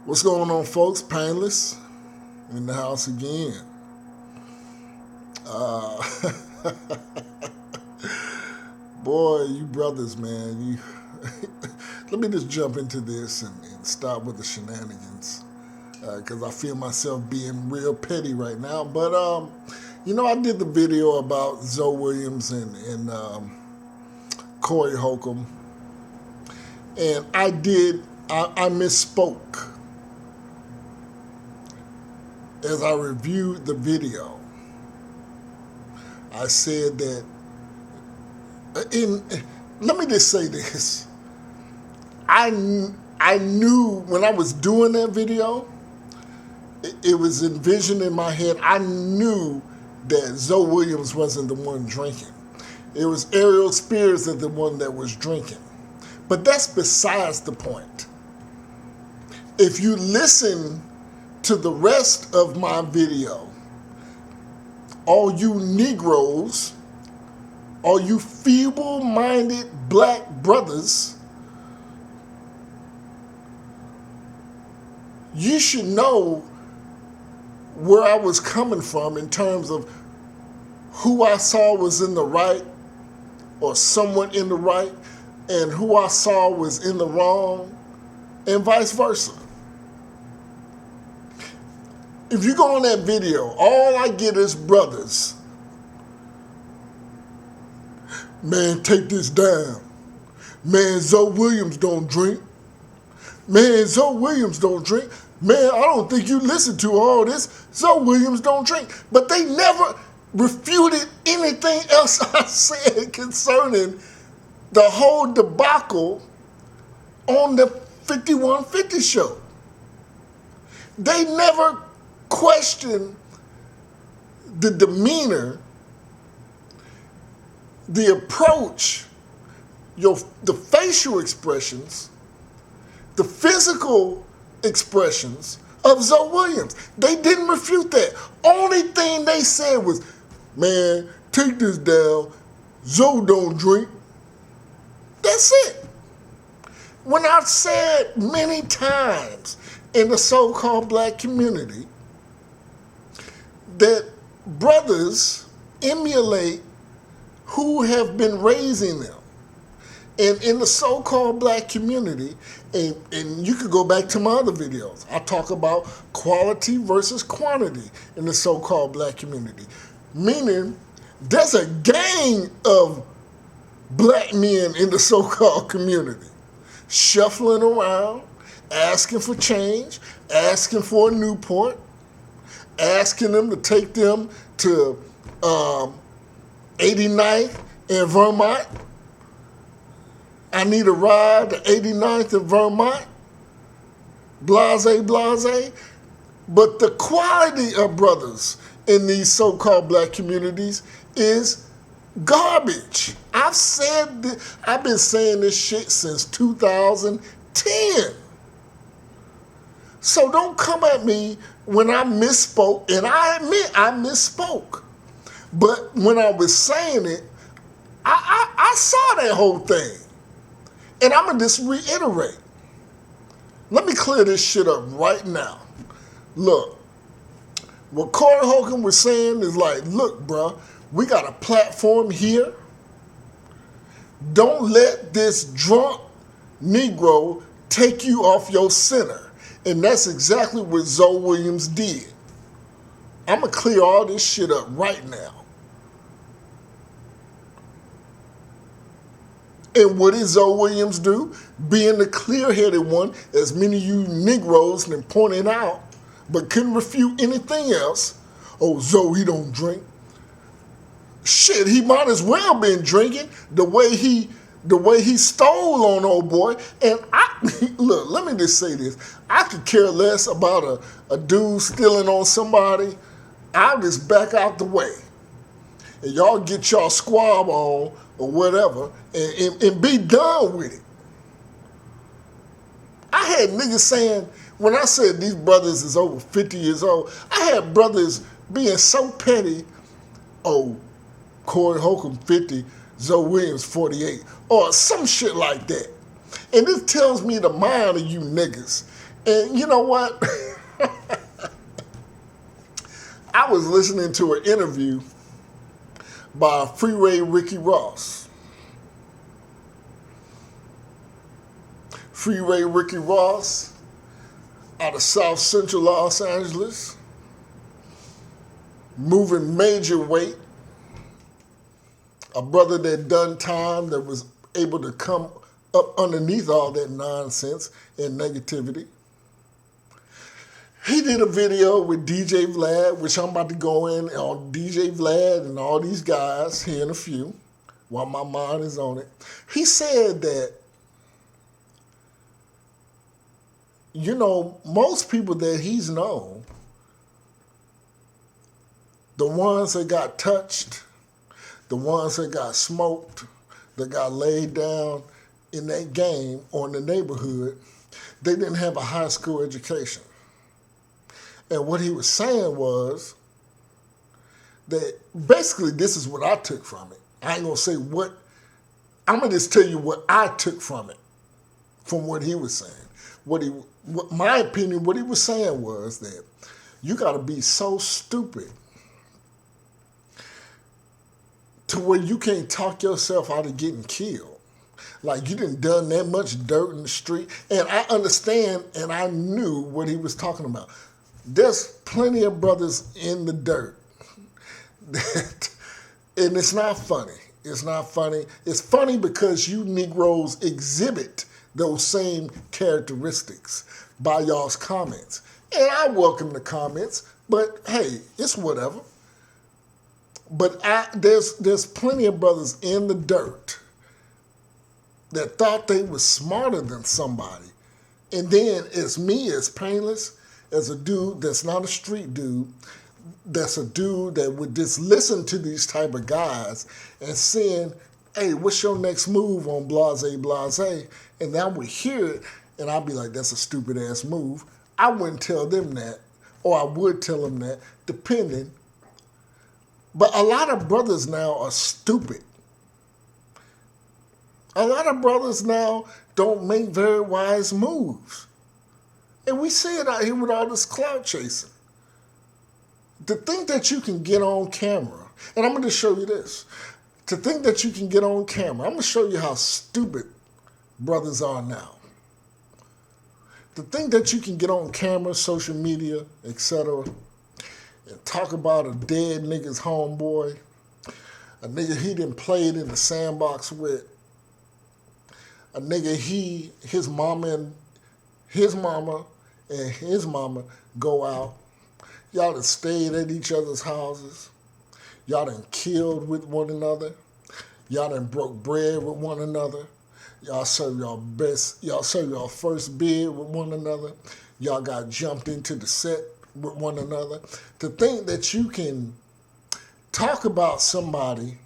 What's going on, folks? Painless in the house again. Uh, Boy, you brothers, man. You let me just jump into this and stop with the shenanigans because I feel myself being real petty right now. But I did the video about Zoe Williams and Corey Holcomb, and I misspoke as I reviewed the video. I said that let me just say this. I knew when I was doing that video, it was envisioned in my head. I knew that Zoe Williams wasn't the one drinking. It was Ariel Spears that the one that was drinking. But that's besides the point. If you listen to the rest of my video, all you Negroes, all you feeble-minded black brothers, you should know where I was coming from in terms of who I saw was in the right or somewhat in the right and who I saw was in the wrong and vice versa. If you go on that video, all I get is brothers. Man, take this down. Man, Zoe Williams don't drink. Man, Zoe Williams don't drink. Man, I don't think you listen to all this. Zoe Williams don't drink. But they never refuted anything else I said concerning the whole debacle on the 5150 show. They never questioned the demeanor, the approach, the facial expressions, the physical expressions of Zoe Williams. They didn't refute that. Only thing they said was, man, take this down. Zoe don't drink. That's it. When I've said many times in the so-called black community that brothers emulate who have been raising them. And in the so-called black community, and you could go back to my other videos, I talk about quality versus quantity in the so-called black community. Meaning, there's a gang of black men in the so-called community shuffling around, asking for change, asking for a Newport, asking them to take them to 89th in Vermont. I need a ride to 89th in Vermont. Blase, blase. But the quality of brothers in these so-called black communities is garbage. I've been saying this shit since 2010. So don't come at me when I misspoke, and I admit I misspoke. But when I was saying it, I saw that whole thing. And I'm going to just reiterate. Let me clear this shit up right now. Look, what Corey Holcomb was saying is like, look, bruh, we got a platform here. Don't let this drunk Negro take you off your center. And that's exactly what Zoe Williams did. I'm going to clear all this shit up right now. And what did Zoe Williams do? Being the clear-headed one, as many of you Negroes have pointed out, but couldn't refute anything else. Oh, Zoe, he don't drink. Shit, he might as well been drinking the way he stole on old boy. And look, let me just say this. I could care less about a dude stealing on somebody. I'll just back out the way. And y'all get y'all squab on or whatever and be done with it. I had niggas saying, when I said these brothers is over 50 years old, I had brothers being so petty, oh, Corey Holcomb 50, Zoe Williams 48, or some shit like that. And this tells me the mind of you niggas And you know what? I was listening to an interview by Freeway Ricky Ross. Freeway Ricky Ross out of South Central Los Angeles, moving major weight, a brother that done time, that was able to come up underneath all that nonsense and negativity. He did a video with DJ Vlad, which I'm about to go in on DJ Vlad and all these guys here in a few, while my mind is on it. He said that, you know, most people that he's known, the ones that got touched, the ones that got smoked, that got laid down in that game or in the neighborhood, they didn't have a high school education. And what he was saying was that basically this is what I took from it. I ain't gonna say what, I'm gonna just tell you what I took from it, from what he was saying. My opinion, what he was saying was that you gotta be so stupid to where you can't talk yourself out of getting killed. Like, you done that much dirt in the street. And I understand, and I knew what he was talking about. There's plenty of brothers in the dirt. And it's not funny. It's not funny. It's funny because you Negroes exhibit those same characteristics by y'all's comments. And I welcome the comments, but hey, it's whatever. But there's plenty of brothers in the dirt that thought they was smarter than somebody. And then it's me, as Painless, as a dude that's not a street dude, that's a dude that would just listen to these type of guys and saying, hey, what's your next move on blase, blase? And I would hear it, and I'd be like, that's a stupid ass move. I wouldn't tell them that, or I would tell them that, depending. But a lot of brothers now are stupid. A lot of brothers now don't make very wise moves. And we see it out here with all this clout chasing. To think that you can get on camera, and I'm going to show you this. To think that you can get on camera, I'm going to show you how stupid brothers are now. To think that you can get on camera, social media, etc., and talk about a dead nigga's homeboy, a nigga he done played in the sandbox with, a nigga his mama and his mama go out. Y'all done stayed at each other's houses. Y'all done killed with one another. Y'all done broke bread with one another. Y'all serve y'all first bid with one another. Y'all got jumped into the set with one another. To think that you can talk about somebody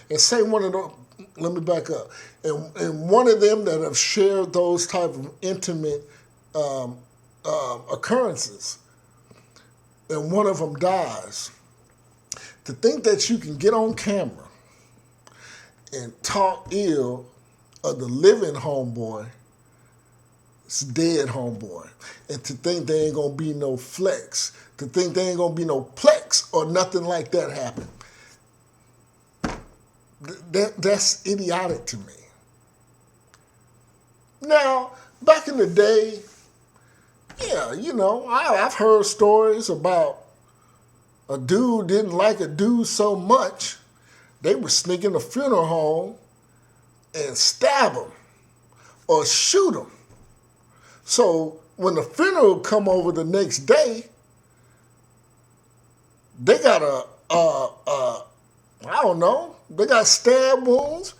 and say one of those, let me back up, and one of them that have shared those type of intimate occurrences, and one of them dies, to think that you can get on camera and talk ill of the living homeboy, it's dead homeboy, and to think there ain't gonna be no flex, to think there ain't gonna be no plex or nothing like that happen. That's idiotic to me. Now, back in the day, yeah, you know, I've heard stories about a dude didn't like a dude so much, they would sneak in the funeral home and stab him or shoot him. So when the funeral come over the next day, they got I don't know, they got stab wounds,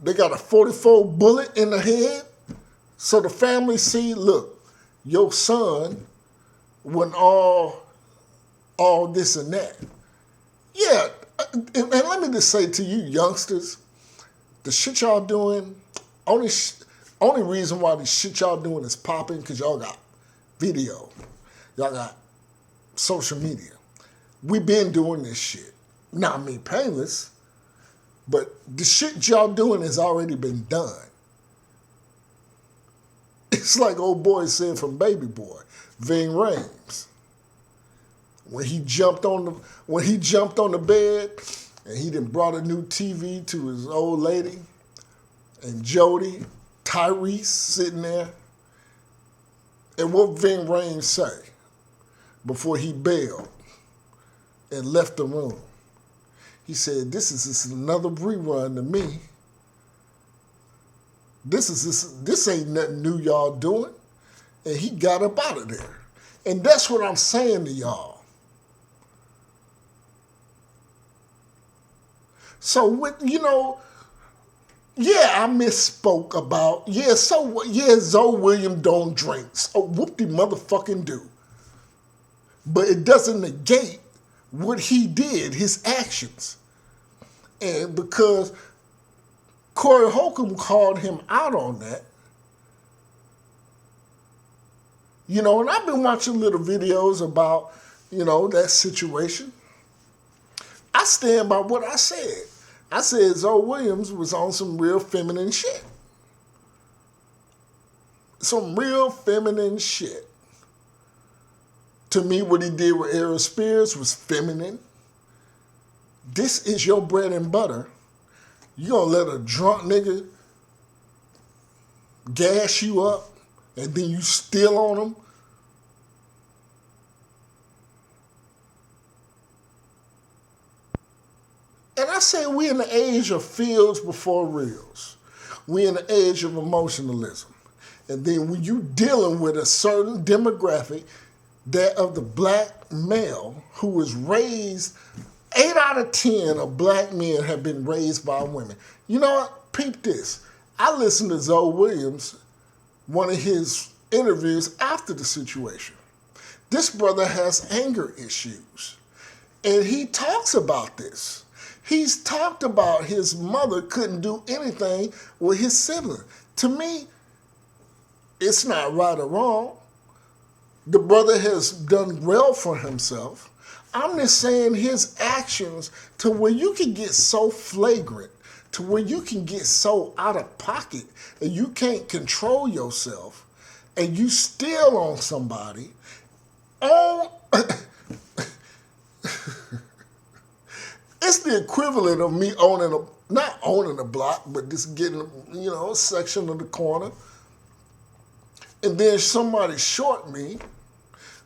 they got a 44 bullet in the head. So the family see, look, your son wasn't all this and that. Yeah, and let me just say to you youngsters, the shit y'all doing, only reason why the shit y'all doing is popping because y'all got video. Y'all got social media. We been doing this shit. Not me, Painless, but the shit y'all doing has already been done. It's like old boy said from Baby Boy, Ving Rhames. When he jumped on the bed and he done brought a new TV to his old lady and Jody, Tyrese sitting there. And what Ving Rhames say before he bailed and left the room? He said, this is just another rerun to me. This ain't nothing new y'all doing. And he got up out of there. And that's what I'm saying to y'all. So, I misspoke about, Zoe Williams don't drink. So whoop-de motherfucking do. But it doesn't negate what he did, his actions. And because Corey Holcomb called him out on that, and I've been watching little videos about, that situation. I stand by what I said. I said Zoe Williams was on some real feminine shit. Some real feminine shit. To me, what he did with Aries Spears was feminine. This is your bread and butter. You gonna let a drunk nigga gas you up and then you steal on him? And I say we in the age of fields before reels. We in the age of emotionalism. And then when you dealing with a certain demographic, that of the black male who was raised, 8 out of 10 of black men have been raised by women. You know what? Peep this. I listened to Zoe Williams, one of his interviews after the situation. This brother has anger issues. And he talks about this. He's talked about his mother couldn't do anything with his sibling. To me, it's not right or wrong. The brother has done well for himself. I'm just saying his actions to where you can get so flagrant, to where you can get so out of pocket and you can't control yourself and you steal on somebody. It's the equivalent of me not owning a block, but just getting, a section of the corner. And then somebody short me.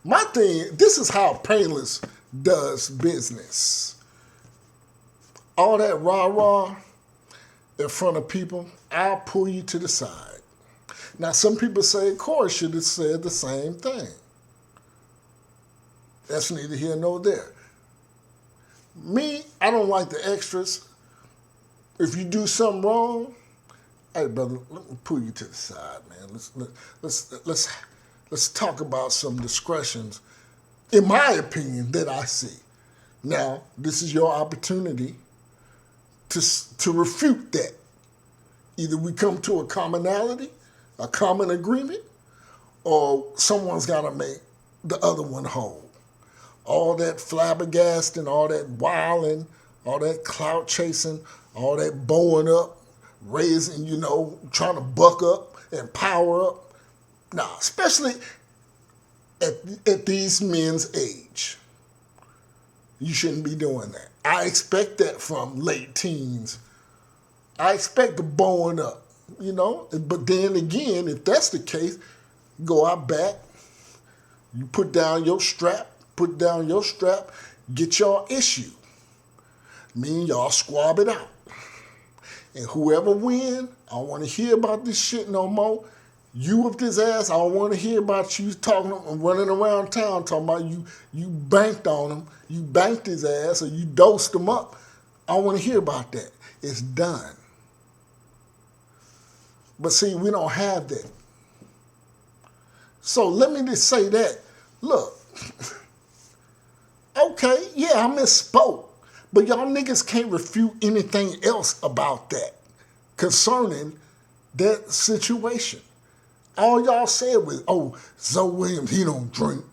My thing, this is how Painless does business. All that rah-rah in front of people, I'll pull you to the side. Now, some people say Corey should have said the same thing. That's neither here nor there. Me, I don't like the extras. If you do something wrong, hey brother, let me pull you to the side, man. Let's talk about some discretions, in my opinion, that I see. Now, this is your opportunity to refute that. Either we come to a commonality, a common agreement, or someone's got to make the other one whole. All that flabbergasting, all that wilding, all that clout chasing, all that bowing up, raising, trying to buck up and power up. Nah, especially at these men's age. You shouldn't be doing that. I expect that from late teens. I expect the bowing up, But then again, if that's the case, go out back, you put down your strap, get y'all issue. Me and y'all squab it out. And whoever win, I don't want to hear about this shit no more. You whipped his ass, I don't want to hear about you talking and running around town talking about you banked on him, you banked his ass, or you dosed him up. I don't want to hear about that. It's done. But see, we don't have that. So let me just say that. Look, okay, yeah, I misspoke. But y'all niggas can't refute anything else about that concerning that situation. All y'all said was, Zoe Williams, he don't drink.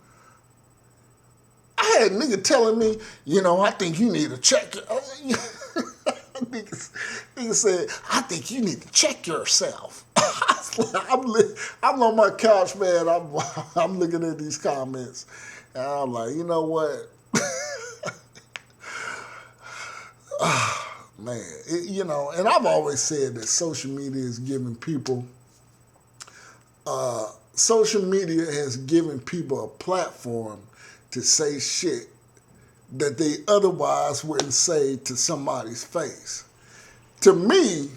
I had a nigga telling me, I think you need to check your... nigga said, I think you need to check yourself. I was I'm on my couch, man. I'm looking at these comments, and I'm like, you know what? Man, and I've always said that social media is giving people, social media has given people a platform to say shit that they otherwise wouldn't say to somebody's face. To me,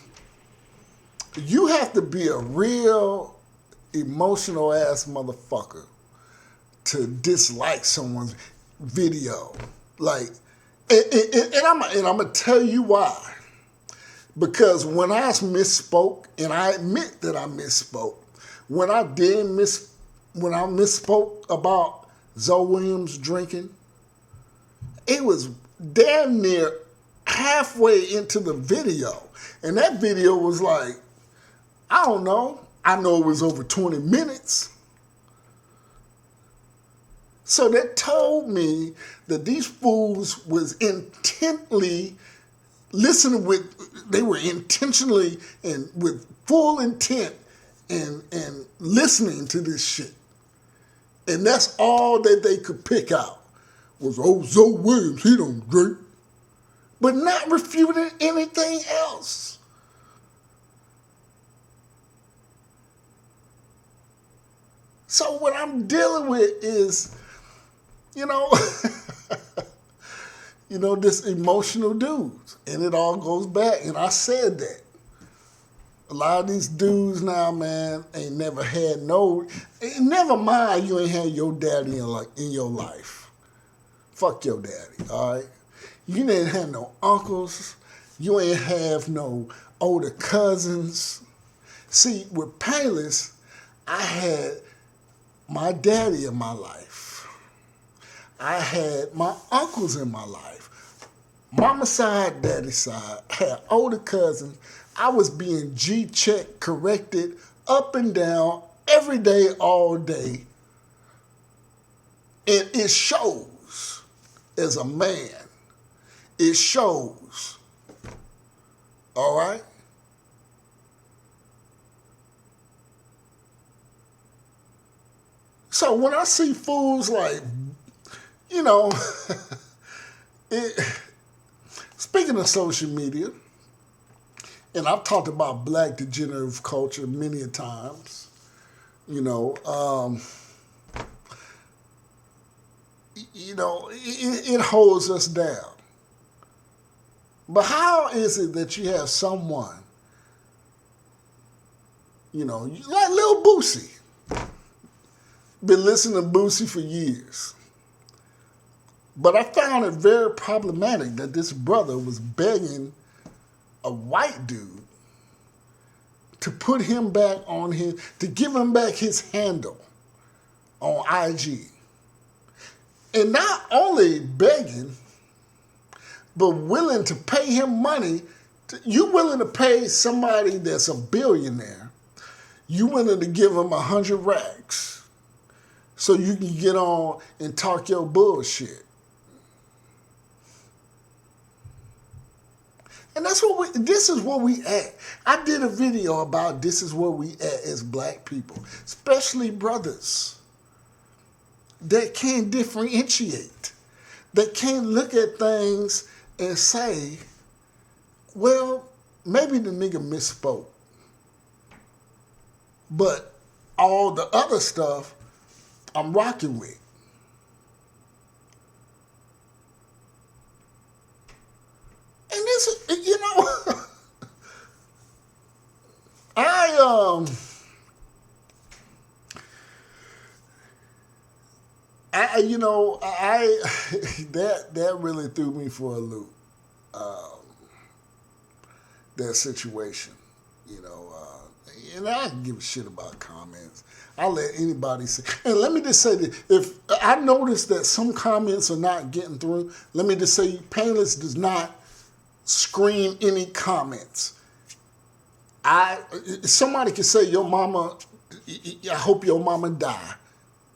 you have to be a real emotional ass motherfucker to dislike someone's video. Like, and I'm gonna tell you why. Because when I misspoke, and I admit that I misspoke, when I misspoke about Zoe Williams drinking, it was damn near halfway into the video. And that video was like, I don't know. I know it was over 20 minutes. So that told me that these fools was intently listening they were intentionally and with full intent and listening to this shit. And that's all that they could pick out was, oh, Zoe Williams, he don't drink. But not refuting anything else. So what I'm dealing with is, this emotional dudes. And it all goes back. And I said that. A lot of these dudes now, man, ain't never had never mind you ain't had your daddy in your life. Fuck your daddy, all right? You didn't have no uncles. You ain't have no older cousins. See, with Payless, I had my daddy in my life. I had my uncles in my life. Mama side, daddy side, had older cousins. I was being G-checked, corrected, up and down, every day, all day. And it shows as a man. It shows. All right? So when I see fools like, speaking of social media, and I've talked about black degenerative culture many a times, it holds us down. But how is it that you have someone, like Lil Boosie, been listening to Boosie for years. But I found it very problematic that this brother was begging a white dude to put him back to give him back his handle on IG. And not only begging, but willing to pay him money. You willing to pay somebody that's a billionaire, you willing to give him 100 racks so you can get on and talk your bullshit. And this is where we at. I did a video about this is where we at as black people, especially brothers that can't differentiate, that can't look at things and say, well, maybe the nigga misspoke, but all the other stuff I'm rocking with. And this is, that really threw me for a loop. That situation, and I don't give a shit about comments. I'll let anybody say. And let me just say that if I notice that some comments are not getting through, let me just say Payless does not screen any comments. Somebody can say your mama, I hope your mama die.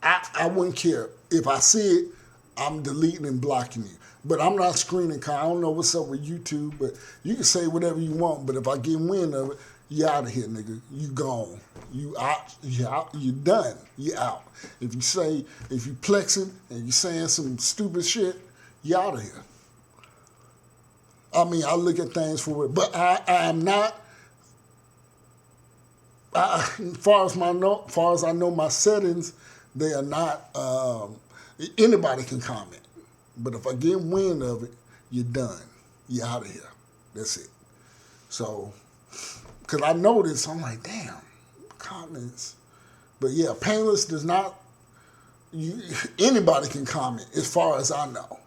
I wouldn't care. If I see it, I'm deleting and blocking you. But I'm not screening. I don't know what's up with YouTube, but you can say whatever you want. But if I get wind of it, You out of here, nigga. You gone. You out. You out. You done. You out. If you plexing and you saying some stupid shit, you out of here. I mean, I look at things for it, but I am not. Far as I know, my settings, they are not. Anybody can comment, but if I get wind of it, you're done. You're out of here. That's it. So. Because I noticed, I'm like, damn, comments. But yeah, Painless does not, anybody can comment as far as I know.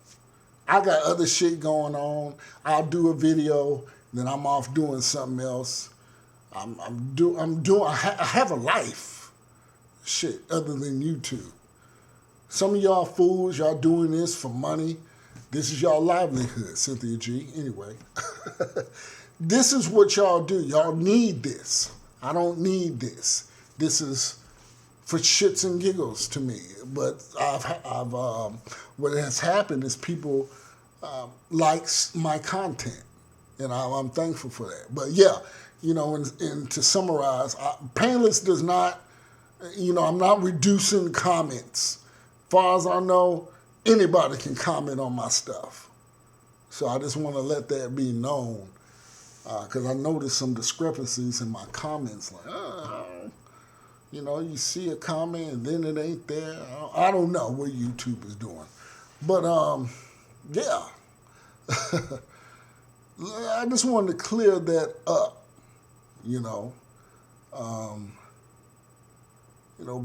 I got other shit going on. I'll do a video, then I'm off doing something else. I have a life, shit, other than YouTube. Some of y'all fools, y'all doing this for money. This is y'all livelihood, Cynthia G. Anyway. This is what y'all do. Y'all need this. I don't need this. This is for shits and giggles to me. But what has happened is people likes my content, and I'm thankful for that. But yeah, and to summarize, Painless does not, I'm not reducing comments. As far as I know, anybody can comment on my stuff. So I just want to let that be known. Because I noticed some discrepancies in my comments, like, you see a comment and then it ain't there. I don't know what YouTube is doing. But, yeah. I just wanted to clear that up,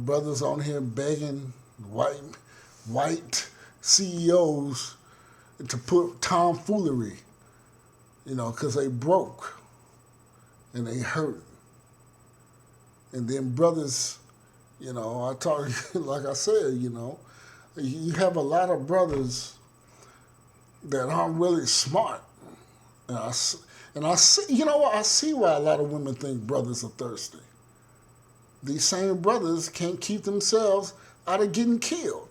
brothers on here begging white CEOs to put tomfoolery, because they broke and they hurt. And then brothers, I talk, like I said, you have a lot of brothers that aren't really smart. And I see, I see why a lot of women think brothers are thirsty. These same brothers can't keep themselves out of getting killed.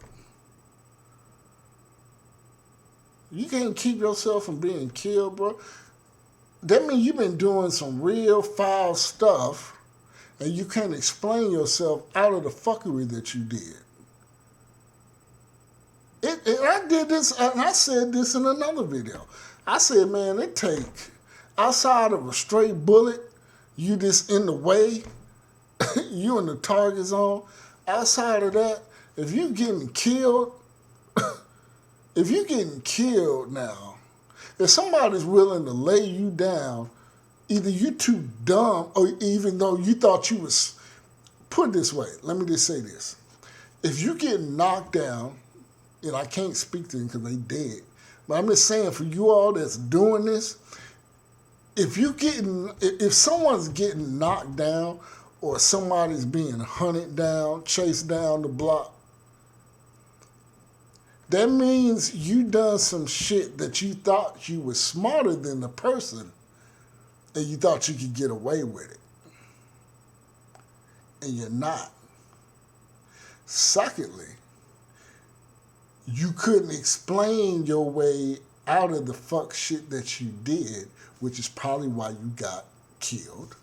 You can't keep yourself from being killed, bro. That means you've been doing some real foul stuff and you can't explain yourself out of the fuckery that you did. I did this, and I said this in another video. I said, man, it take, outside of a straight bullet, you just in the way, you in the target zone. Outside of that, if you getting killed, now, if somebody's willing to lay you down, either you too dumb or even though you thought you was, put it this way, let me just say this. If you get knocked down, and I can't speak to them because they dead, but I'm just saying for you all that's doing this, if someone's getting knocked down or somebody's being hunted down, chased down the block, that means you done some shit that you thought you was smarter than the person and you thought you could get away with it. And you're not. Secondly, you couldn't explain your way out of the fuck shit that you did, which is probably why you got killed.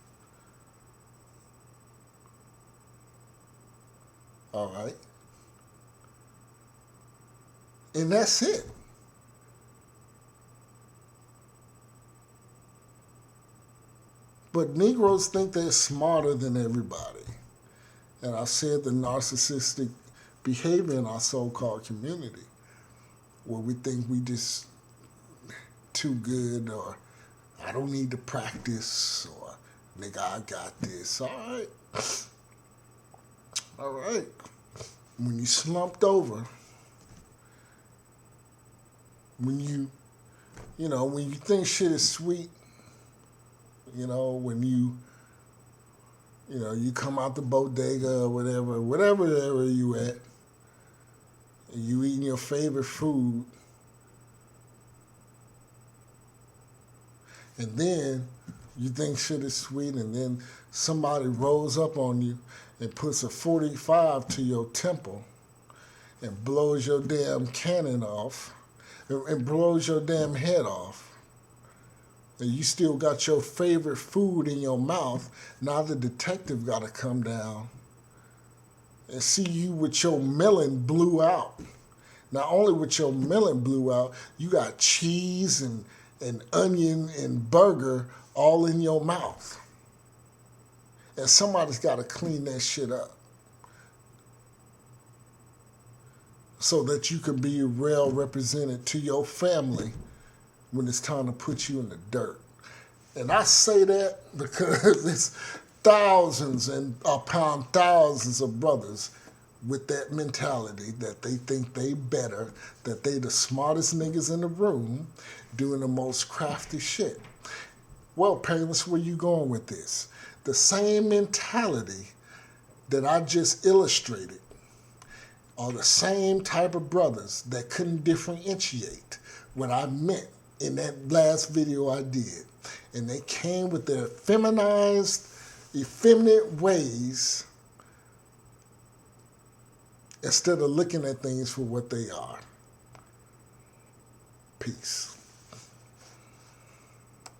All right? And that's it. But Negroes think they're smarter than everybody. And I said the narcissistic behavior in our so-called community, where we think we just too good, or I don't need to practice, or nigga, I got this. All right. When you slumped over, when you think shit is sweet, when you come out the bodega or whatever area you at, and you eating your favorite food, and then you think shit is sweet, and then somebody rolls up on you and puts a 45 to your temple and blows your damn cannon off, and blows your damn head off. and you still got your favorite food in your mouth, now the detective got to come down and see you with your melon blew out. Not only with your melon blew out, you got cheese and onion and burger all in your mouth. And somebody's got to clean that shit up so that you can be well represented to your family when it's time to put you in the dirt. And I say that because it's thousands and upon thousands of brothers with that mentality that they think they better, that they the smartest niggas in the room doing the most crafty shit. Well, parents, where you going with this? The same mentality that I just illustrated are the same type of brothers that couldn't differentiate what I meant in that last video I did. And they came with their feminized, effeminate ways instead of looking at things for what they are. Peace.